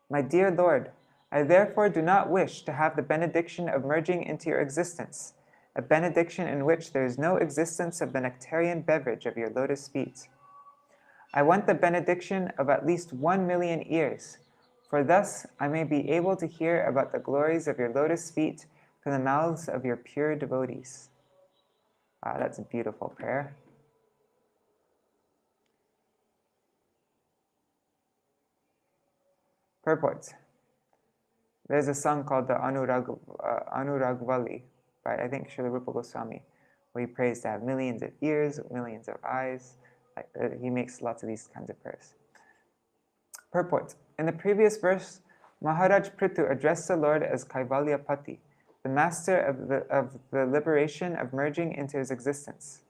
My dear Lord, I therefore do not wish to have the benediction of merging into your existence, a benediction in which there is no existence of the nectarian beverage of your lotus feet. I want the benediction of at least 1,000,000 ears, for thus I may be able to hear about the glories of your lotus feet from the mouths of your pure devotees. That's a beautiful prayer. Purport. There's a song called the Anuragvali by, I think, Srila Rupa Goswami, where he prays to have millions of ears, millions of eyes. He makes lots of these kinds of prayers. Purport. In the previous verse, Maharaj Pṛthu addressed the Lord as Kaivalyapati, the master of the liberation of merging into his existence.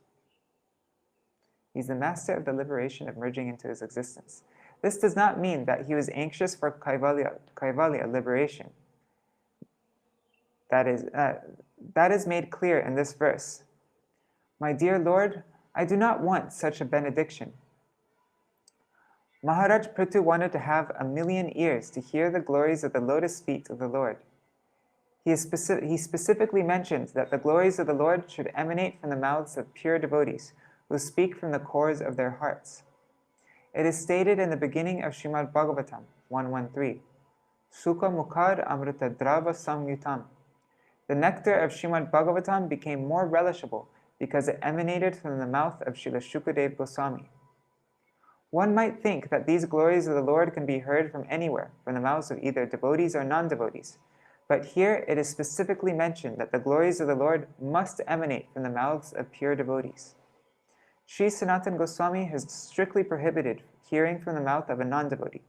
He's the master of the liberation of merging into his existence. This does not mean that he was anxious for Kaivalya liberation. That is made clear in this verse. My dear Lord, I do not want such a benediction. Maharaj Pṛthu wanted to have 1,000,000 ears to hear the glories of the lotus feet of the Lord. He specifically mentioned that the glories of the Lord should emanate from the mouths of pure devotees who speak from the cores of their hearts. It is stated in the beginning of Śrīmad-Bhāgavatam 1.1.3, Sukha mukhar amrita drava samyutam. The nectar of Śrīmad-Bhāgavatam became more relishable because it emanated from the mouth of Srila Shukadeva Goswami. One might think that these glories of the Lord can be heard from anywhere, from the mouths of either devotees or non-devotees. But here it is specifically mentioned that the glories of the Lord must emanate from the mouths of pure devotees. Sri Sanatana Goswami has strictly prohibited hearing from the mouth of a non-devotee.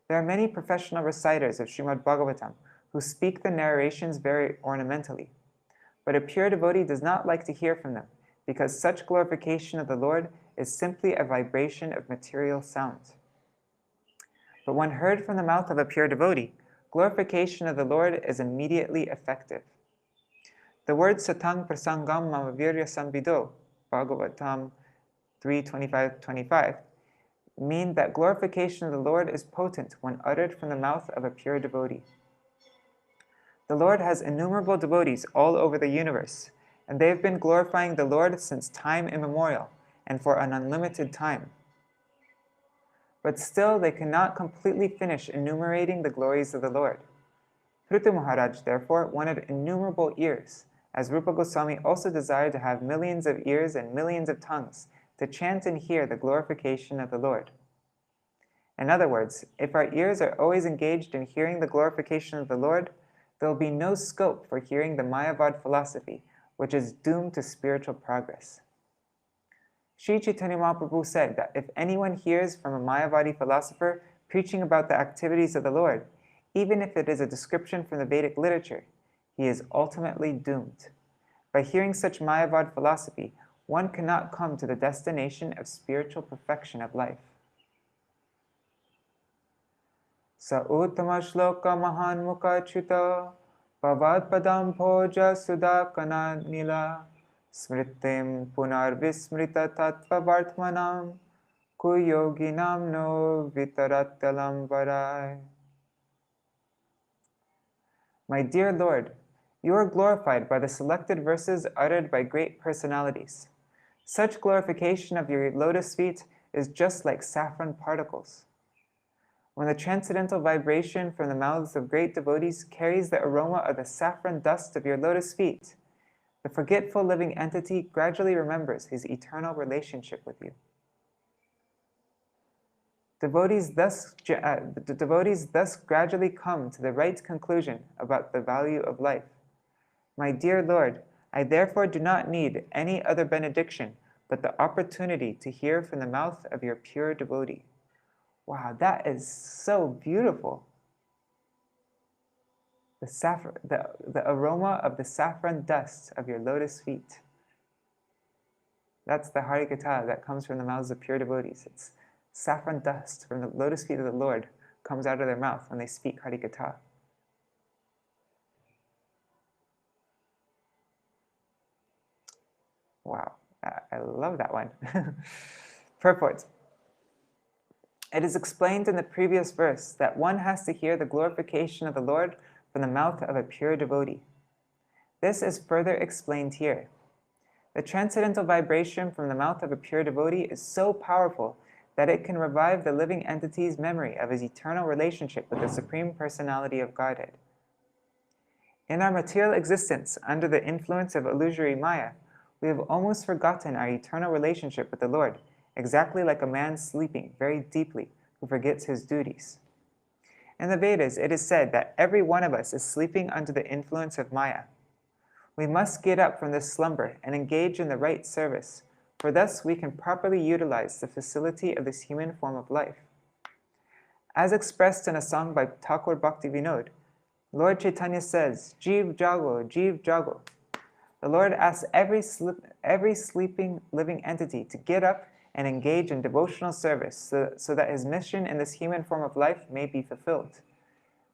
There are many professional reciters of Śrīmad-Bhāgavatam who speak the narrations very ornamentally. But a pure devotee does not like to hear from them, because such glorification of the Lord is simply a vibration of material sound. But when heard from the mouth of a pure devotee, glorification of the Lord is immediately effective. The word satang prasangam mamavirya samvido, Bhagavatam 3:25-25, mean that glorification of the Lord is potent when uttered from the mouth of a pure devotee. The Lord has innumerable devotees all over the universe, and they have been glorifying the Lord since time immemorial and for an unlimited time. But still they cannot completely finish enumerating the glories of the Lord. Pṛthu Mahārāja therefore wanted innumerable ears, as Rupa Goswami also desired to have millions of ears and millions of tongues to chant and hear the glorification of the Lord. In other words, if our ears are always engaged in hearing the glorification of the Lord, there will be no scope for hearing the Mayavad philosophy, which is doomed to spiritual progress. Sri Chaitanya Mahaprabhu said that if anyone hears from a Mayavadi philosopher preaching about the activities of the Lord, even if it is a description from the Vedic literature, he is ultimately doomed. By hearing such Mayavad philosophy, one cannot come to the destination of spiritual perfection of life. Sa uttama shloka mahan mukha chuta pavad padam bhoja sudakana nila smritim punar vismrita tattva vartmanam kuyoginam no vitaratalam varai. My dear Lord, you are glorified by the selected verses uttered by great personalities. Such glorification of your lotus feet is just like saffron particles. When the transcendental vibration from the mouths of great devotees carries the aroma of the saffron dust of your lotus feet, The forgetful living entity gradually remembers his eternal relationship with you. Devotees thus gradually come to the right conclusion about the value of life. My dear Lord, I therefore do not need any other benediction but the opportunity to hear from the mouth of your pure devotee. Wow, that is so beautiful. The aroma of the saffron dust of your lotus feet. That's the Harikatha that comes from the mouths of pure devotees. It's saffron dust from the lotus feet of the Lord comes out of their mouth when they speak Harikatha. Wow, I love that one. Purport. It is explained in the previous verse that one has to hear the glorification of the Lord from the mouth of a pure devotee. This is further explained here. The transcendental vibration from the mouth of a pure devotee is so powerful that it can revive the living entity's memory of his eternal relationship with the Supreme Personality of Godhead. In our material existence, under the influence of illusory Maya, we have almost forgotten our eternal relationship with the Lord, exactly like a man sleeping very deeply who forgets his duties. In the Vedas, it is said that every one of us is sleeping under the influence of Maya. We must get up from this slumber and engage in the right service, for thus we can properly utilize the facility of this human form of life. As expressed in a song by Thakur Bhakti Vinod, Lord Chaitanya says, Jeev Jago, Jeev Jago. The Lord asks every sleeping living entity to get up and engage in devotional service so that his mission in this human form of life may be fulfilled.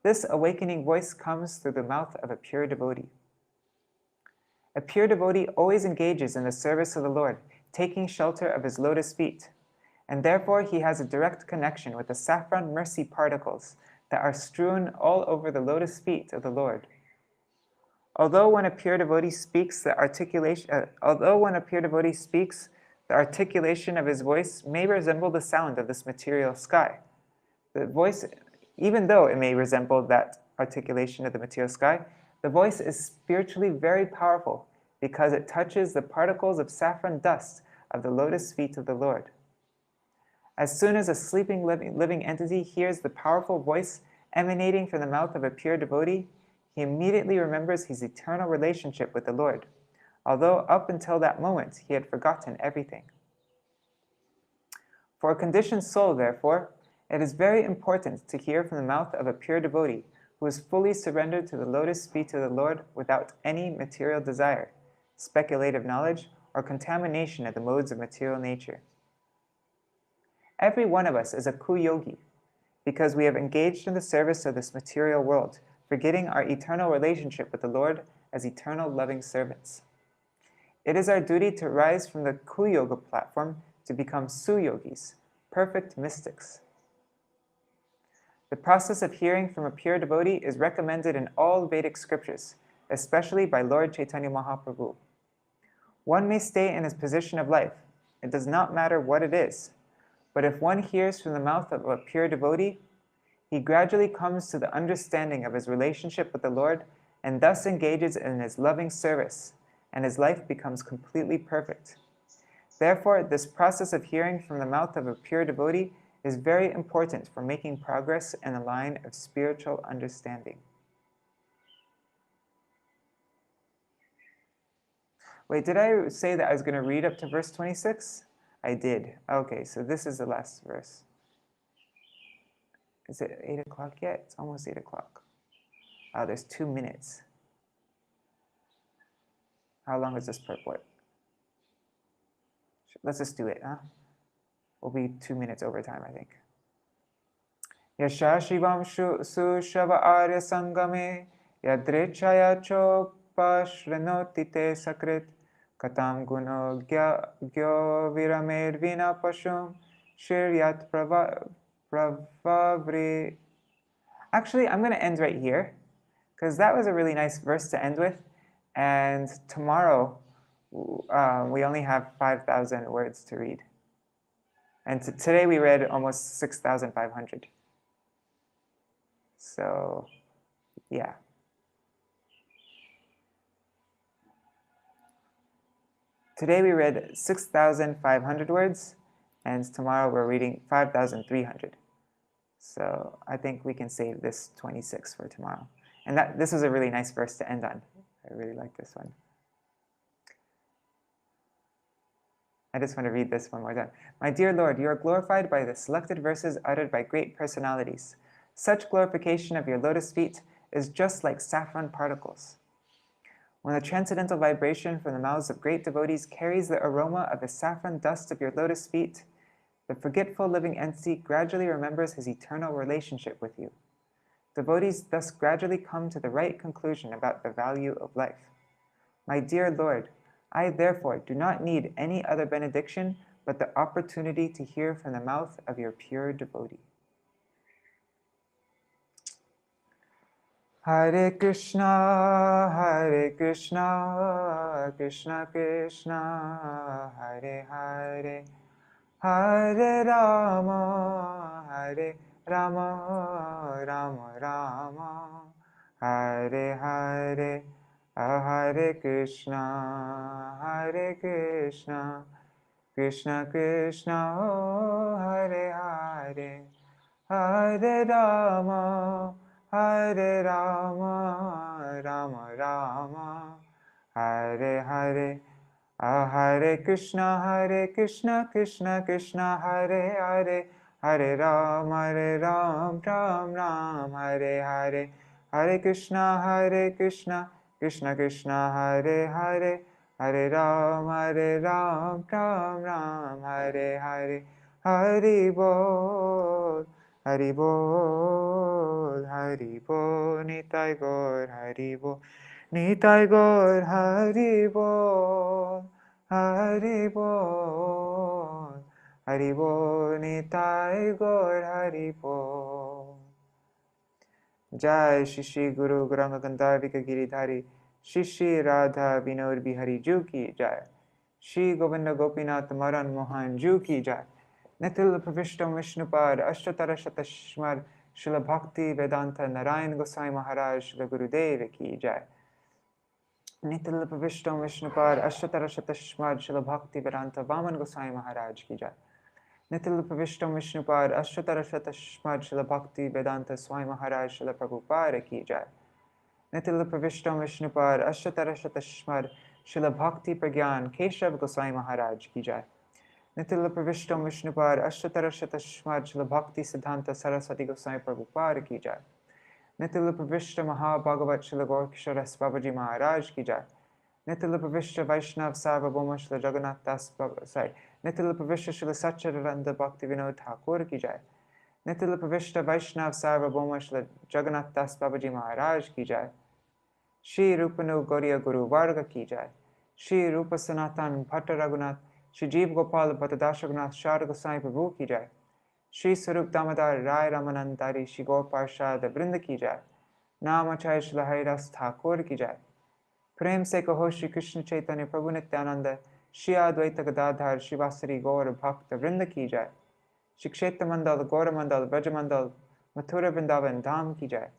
This awakening voice comes through the mouth of a pure devotee. A pure devotee always engages in the service of the Lord, taking shelter of his lotus feet, and therefore he has a direct connection with the saffron mercy particles that are strewn all over the lotus feet of the Lord. Although when a pure devotee speaks, the articulation of his voice may resemble the sound of this material sky. The voice, even though it may resemble that articulation of the material sky, the voice is spiritually very powerful because it touches the particles of saffron dust of the lotus feet of the Lord. As soon as a sleeping living entity hears the powerful voice emanating from the mouth of a pure devotee, he immediately remembers his eternal relationship with the Lord, although up until that moment he had forgotten everything. For a conditioned soul, therefore, it is very important to hear from the mouth of a pure devotee who is fully surrendered to the lotus feet of the Lord without any material desire, speculative knowledge, or contamination of the modes of material nature. Every one of us is a kuyogi because we have engaged in the service of this material world, forgetting our eternal relationship with the Lord as eternal loving servants. It is our duty to rise from the Kuyoga platform to become Suyogis, perfect mystics. The process of hearing from a pure devotee is recommended in all Vedic scriptures, especially by Lord Chaitanya Mahaprabhu. One may stay in his position of life. It does not matter what it is. But if one hears from the mouth of a pure devotee, he gradually comes to the understanding of his relationship with the Lord and thus engages in his loving service, and his life becomes completely perfect. Therefore, this process of hearing from the mouth of a pure devotee is very important for making progress in the line of spiritual understanding. Wait, did I say that I was going to read up to verse 26? I did. Okay, so this is the last verse. Is it 8 o'clock yet? It's almost 8 o'clock. Oh, there's 2 minutes. How long is this purport? Let's just do it, huh? We'll be 2 minutes over time, I think. Yasha Shivam Sushava Arya Sangame Yadrichaya Chopa Shrenoti Te Sakrit Katam Guno Gyo Viramer Vina Pashum Shiryat Pravavri. Actually, I'm going to end right here because that was a really nice verse to end with. And tomorrow, we only have 5,000 words to read. And today we read almost 6,500. So, yeah. Today we read 6,500 words, and tomorrow we're reading 5,300. So I think we can save this 26 for tomorrow. And this was a really nice verse to end on. I really like this one. I just want to read this one more time. My dear Lord, you are glorified by the selected verses uttered by great personalities. Such glorification of your lotus feet is just like saffron particles. When the transcendental vibration from the mouths of great devotees carries the aroma of the saffron dust of your lotus feet, the forgetful living entity gradually remembers his eternal relationship with you. Devotees thus gradually come to the right conclusion about the value of life. My dear Lord, I therefore do not need any other benediction but the opportunity to hear from the mouth of your pure devotee. Hare Krishna, Krishna Krishna, Hare Hare, Hare Rama, Rama Rama, Hare Hare, Hare Krishna, Krishna Krishna, Hare Hare, Hare Rama, Rama Rama, Hare Hare, Hare Krishna, Krishna Krishna, Hare Hare, Hare Ram, Ram Ram, Hare Hare, Hare Krishna, Krishna Krishna, Hare Hare, Hare Ram, Ram Ram, Hare Hare, Hari Bol, Hari Bol, Hari Bol, Nitai Gaur, Hari Bol, Nitai Gaur, Hari Bol, Hari Bol, Hari Bol, Nitai Gaur, Hari Bol. Jai Shri Guru Gauranga Gandharvika Giridhari Shri Radha Vinod Bihari Ju Ki Jai, Shri Govinda Gopinath Maran Mohan Ju Ki Jai, Nitil Pravishtam Vishnupad Ashtatara Shatashmar Srila Bhakti Vedanta Narayan Gosai Maharaj Srila Gurudev Ki Jai, Nitil Pravishtam Vishnupad Ashtatara Shatashmar Srila Bhakti Vedanta Vaman Gosai Maharaj Ki Jai, Nitil Pravishtam Vishnupad Ashtatara Shatashmad Srila Bhakti Vedanta Swami Maharaj Srila Prabhupada Ki Jai, Nitil Pravishtam Vishnupad Ashtatara Shatashmad Srila Bhakti Pragyan Keshav Gosai Maharaj Ki Jai, Nitil Pravishtam Vishnupad Ashtatara Shatashmad Srila Bhakti Siddhanta Saraswati Gosai Prabhupada Ki Jai, Nitil Pravishtam Mahā-Bhagavat Srila Gaurkisharas Babaji Maharaj Ki Jai, Nitil Pravishta Vaishnav Sarvabhauma Srila Jagannath Das Nitil Pravishta Srila Satchidananda Bhakti Vinod Thakur Ki Jai, Nitil Pravishta Vaishnav Sarvabhauma Srila Jagannath Das Babaji Maharaj Ki Jai, Shri Rupanu Gauriya Guru Varga Ki Jai, Shri Rupa Sanatan Bhatta Raghunath, Shri Jeev Gopal Bhattadash Raghunath Shara Gosai Prabhu Ki Jai, Shri Sarup Damodar Rai Ramanandari Shri Gaur Parshad Vrinda Ki Jai, Namachay Srila Haridas Thakur Ki Jai, Prem se kaho Shri Krishna Chaitanya Prabhu Nityananda Shri Advaita Gadadhar Shivasari Gaur Bhakta Vrinda Ki Jai, Shri Kshetra Mandal Gaura Mandal Vraja Mandal Mathura Vrindavan Dham Ki Jai,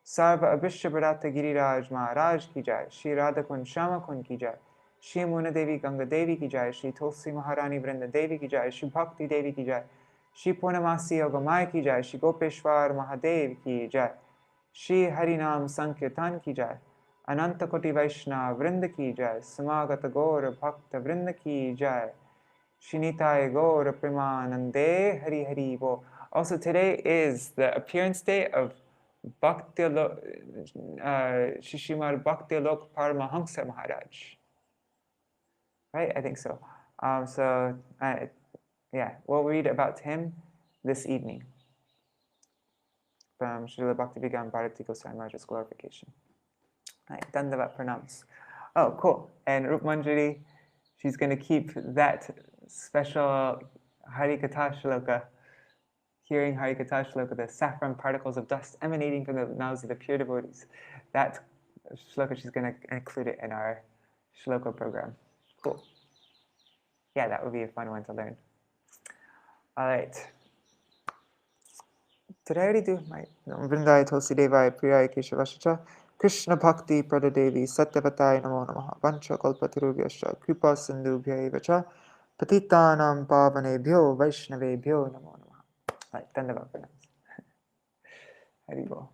Sarva Abhishya Bharata Giriraj Maharaj Ki Jai, Shri Radhakun Shama Kun Ki Jai, Shri Muna Devi Ganga Devi Ki Jai, Shri Tulsi Maharani Vrinda Devi Ki Jai, Shri Bhakti Devi Ki Jai, Shri Purnamasi Yogamaya Ki Jai, Shri Gopeshwar Mahadev Ki Jai, Shri Harinam Sankirtan Ki Jai, Ananta Koti Vaishnav Vrinda Ki Jai, Samagata Gaur Bhakta Vrinda Ki Jai, Shinitai Gaur Premanande Hari Hari Bo. Also, today is the appearance day of Śrīmad-Bhāgavatam Paramahamsa Maharaj. Right? I think so. Yeah, we'll read about him this evening from Srila Bhaktivedanta Bharati Goswami Maharaj's glorification. Right, Dandavat Pranams. Oh, cool. And Rup Manjari, she's going to keep that special Harikatha Shloka, hearing Harikatha Shloka, the saffron particles of dust emanating from the mouths of the pure devotees. That shloka, she's going to include it in our shloka program. Cool. Yeah, that would be a fun one to learn. All right. Did I already do my Vrindaya Tulsi Devaya Priyaya Keshavashacha Krishna Bhakti Pradadevi Satyavatai Namo Namaha Vancha Kalpatarubhyascha Kripa Sindhubhya Vacha Patitanam Pavanebhyo Vaishnavebhyo Namo Namaha. Right, Dandavad Pranams. Hari Bol.